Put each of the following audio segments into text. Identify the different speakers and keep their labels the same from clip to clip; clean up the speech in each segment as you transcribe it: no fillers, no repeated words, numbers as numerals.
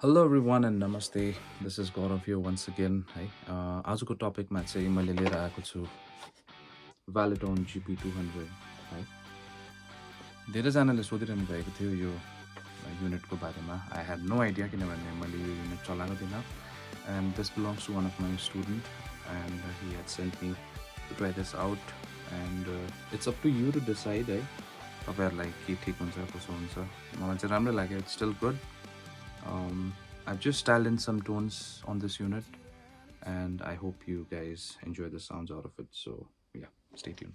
Speaker 1: Hello everyone and namaste. This is Gaurav here once again. है आजको टपिकमा चाहिँ मैले लिएर आएको छु Valeton GP200 है धेरैजनाले सोधिरहनु भएको थियो यो युनिटको बारेमा. I had no idea किनभने मैले यो युनिट चलाएको थिइनँ and this belongs to one of my student and he had sent me to try this out and it's up to you to decide है तपाईँहरूलाई के ठिक हुन्छ कसो हुन्छ. मलाई चाहिँ राम्रो लाग्यो. It's still good. I've just styled in some tones on this unit and I hope you guys enjoy the sounds out of it. So yeah, stay tuned.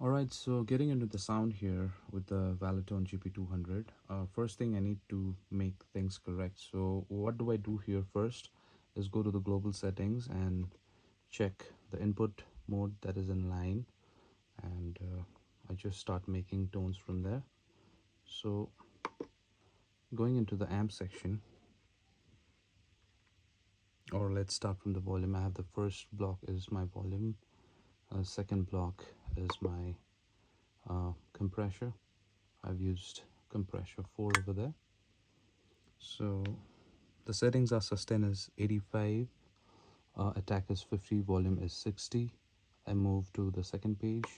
Speaker 1: Alright, so getting into the sound here with the Valeton GP200. First thing I need to make things correct. So what do I do here first is go to the global settings and check the input mode that is in line and I just start making tones from there. So going into the amp section, or let's start from the volume. I have the first block is my volume, second block is my compressor. I've used compressor 4 over there. So the settings are sustain is 85, attack is 50, volume is 60. I move to the second page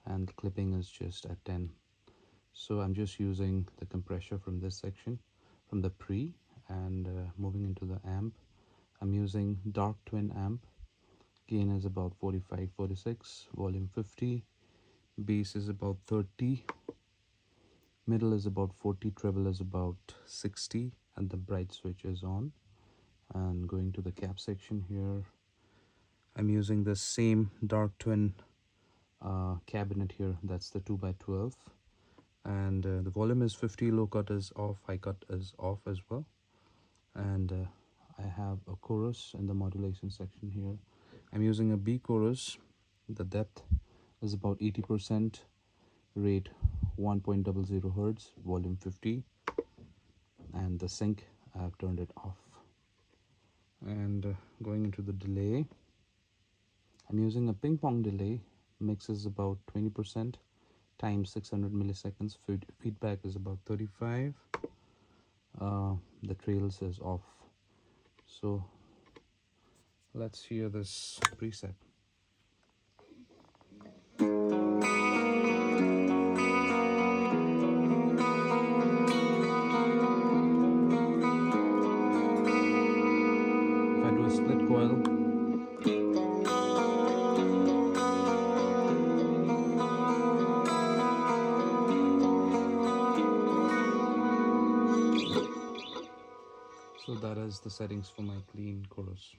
Speaker 1: and clipping is just at 10. So I'm just using the compressor from this section from the pre and moving into the amp. I'm using dark twin amp. Gain is about 45, 46, volume 50, bass is about 30, middle is about 40, treble is about 60, and the bright switch is on. And going to the cap section here, I'm using the same dark twin cabinet here, that's the 2x12, and the volume is 50, low cut is off, high cut is off as well. And I have a chorus in the modulation section here. I'm using a B chorus. The depth is about 80%, rate 1.00 hertz, volume 50, and the sync I have turned it off. And going into the delay, I'm using a ping pong delay. Mix is about 20%, time 600 milliseconds, feedback is about 35, the trails is off. So let's hear this preset. If I do a split coil, so that is the settings for my clean chorus.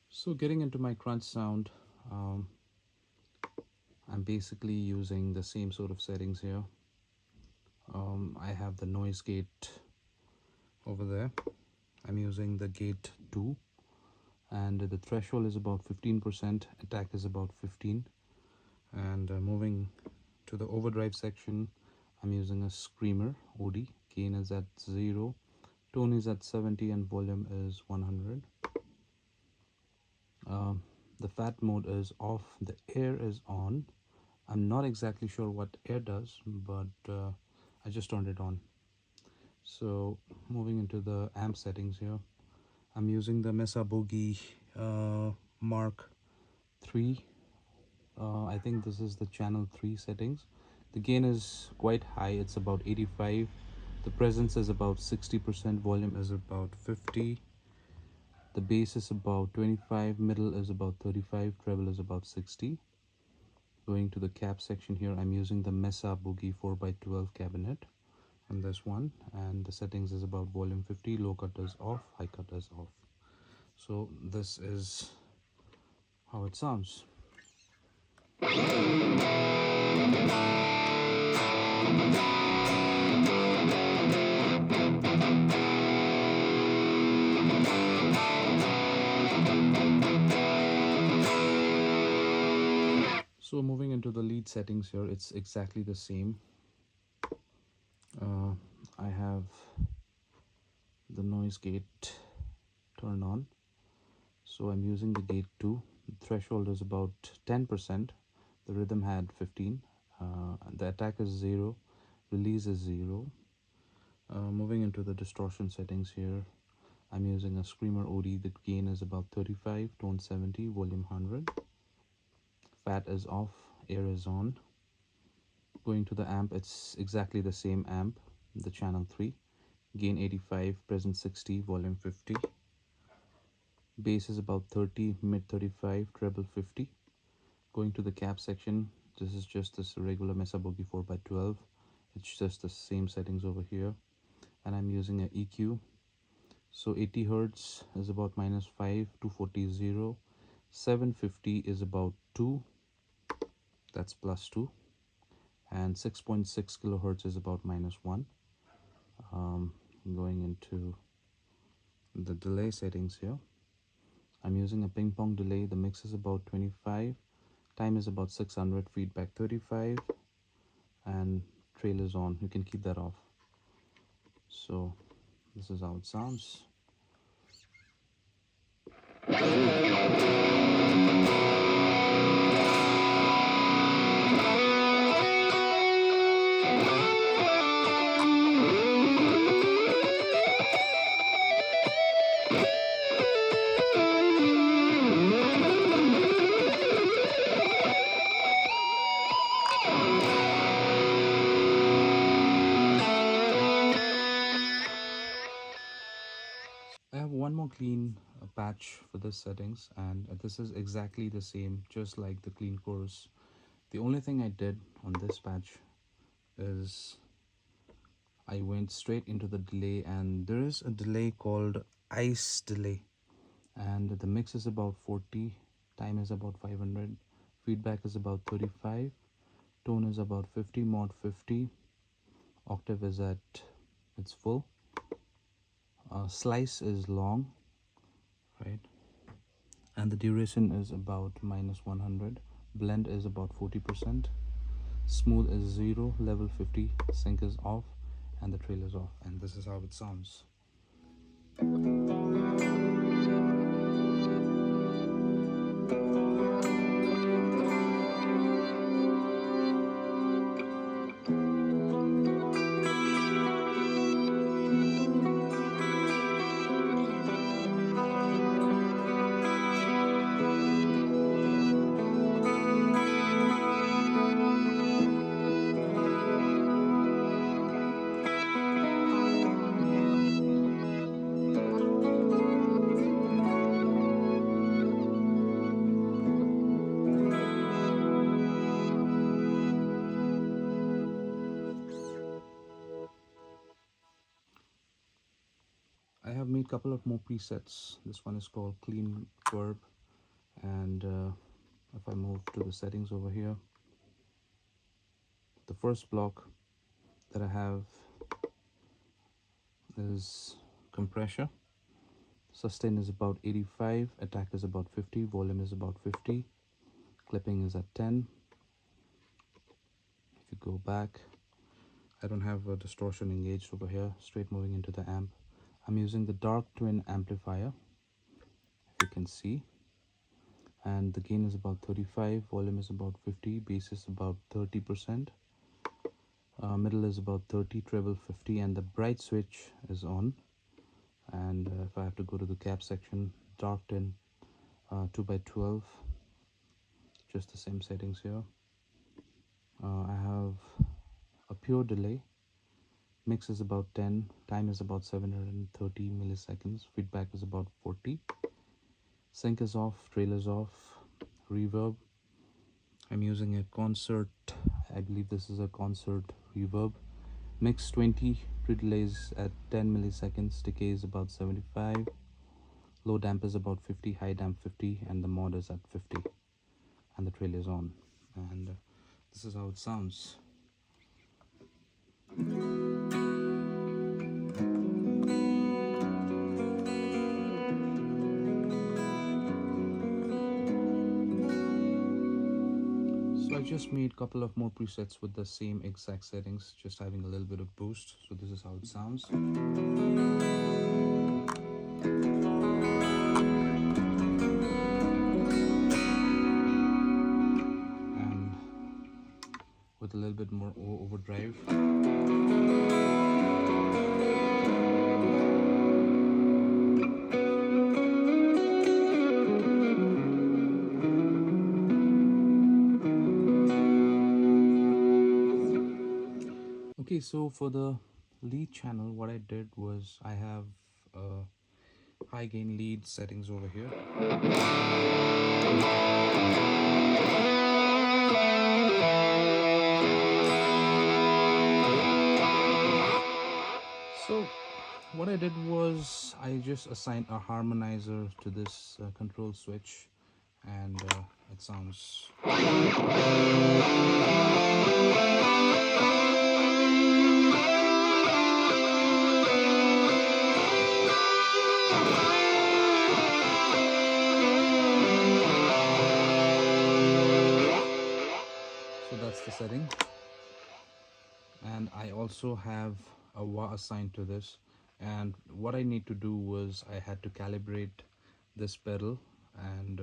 Speaker 1: So getting into my crunch sound, I'm basically using the same sort of settings here. I have the noise gate over there. I'm using the gate 2 and the threshold is about 15%, attack is about 15. And moving to the overdrive section, I'm using a screamer OD. Gain is at 0, tone is at 70, and volume is 100. The fat mode is off, the air is on. I'm not exactly sure what air does, but I just turned it on. So moving into the amp settings here, I'm using the Mesa Boogie Mark 3. I think this is the channel 3 settings. The gain is quite high, it's about 85. The presence is about 60%, volume is about 50. The bass is about 25, middle is about 35, treble is about 60. Going to the cap section here, I'm using the Mesa Boogie 4x12 cabinet and this one, and the settings is about volume 50, low cut is off, high cut is off. So this is how it sounds. So moving into the lead settings here, it's exactly the same. I have the noise gate turned on, so I'm using the gate 2. The threshold is about 10%, the rhythm had 15, the attack is 0, release is 0. Moving into the distortion settings here, I'm using a Screamer OD. The gain is about 35, tone 70, volume 100. Fat is off, air is on. Going to the amp, it's exactly the same amp, the channel 3. Gain 85, present 60, volume 50. Bass is about 30, mid 35, treble 50. Going to the cap section, this is just this regular Mesa Boogie 4x12. It's just the same settings over here. And I'm using an EQ. So 80 Hertz is about -5, 240 0. 750 is about 2, that's +2. And 6.6 kilohertz is about -1. Going into the delay settings here, I'm using a ping pong delay. The mix is about 25, time is about 600, feedback 35, and trail is on. You can keep that off. So this is how it sounds. I have one more clean patch for this settings, and this is exactly the same, just like the clean course. The only thing I did on this patch is I went straight into the delay, and there is a delay called ice delay, and the mix is about 40, time is about 500, feedback is about 35, tone is about 50, mod 50, octave is at its full, slice is long, right, and the duration is about -100, blend is about 40%, smooth is 0, level 50, sync is off, and the trail is off. And this is how it sounds. I have made a couple of more presets. This one is called Clean Verb, and if I move to the settings over here, the first block that I have is compressor. Sustain is about 85, attack is about 50, volume is about 50, clipping is at 10. If you go back, I don't have a distortion engaged over here. Straight moving into the amp, I'm using the dark twin amplifier, if you can see, and the gain is about 35, volume is about 50, bass is about 30%, middle is about 30, treble 50, and the bright switch is on. And if I have to go to the cap section, dark 10, 2x12, just the same settings here. I have a pure delay, mix is about 10, time is about 730 milliseconds, feedback is about 40, sync is off, trail is off, reverb, I'm using a concert, I believe this is a concert reverb, mix 20, pre-delays at 10 milliseconds, decay is about 75, low damp is about 50, high damp 50, and the mod is at 50, and the trail is on. And this is how it sounds. So I just made a couple of more presets with the same exact settings, just having a little bit of boost. So this is how it sounds. And with a little bit more overdrive. Okay, so for the lead channel, what I did was I have high gain lead settings over here. So what I did was I just assigned a harmonizer to this control switch, and it sounds. So that's the setting, and I also have a wah assigned to this. And what I need to do was I had to calibrate this pedal, and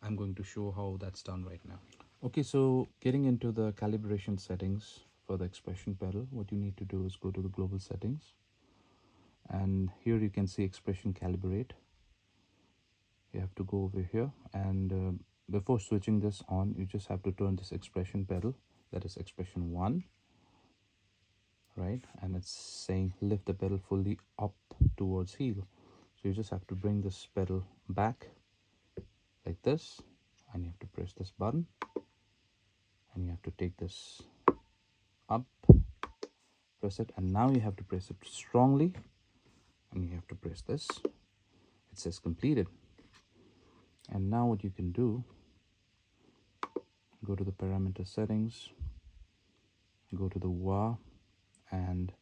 Speaker 1: I'm going to show how that's done right now. Okay, so getting into the calibration settings for the expression pedal, what you need to do is go to the global settings, and here you can see expression calibrate. You have to go over here, and before switching this on, you just have to turn this expression pedal, that is expression 1, right? And it's saying lift the pedal fully up towards heel. So you just have to bring this pedal back like this, and you have to press this button, and you have to take this up, press it, and now you have to press it strongly, and you have to press this. It says completed. And now what you can do, go to the parameter settings, go to the wah, and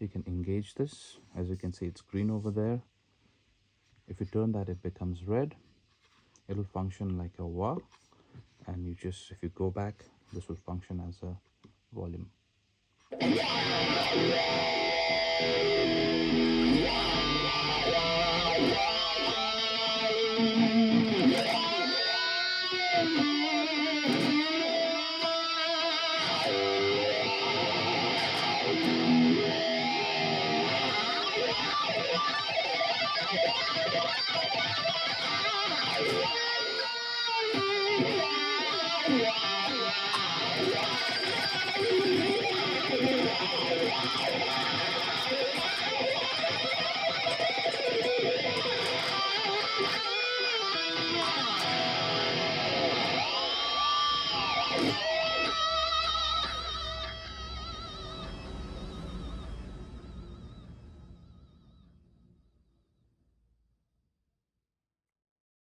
Speaker 1: you can engage this. As you can see, it's green over there. If you turn that, it becomes red. It'll function like a wah, and you just, if you go back, this will function as a volume.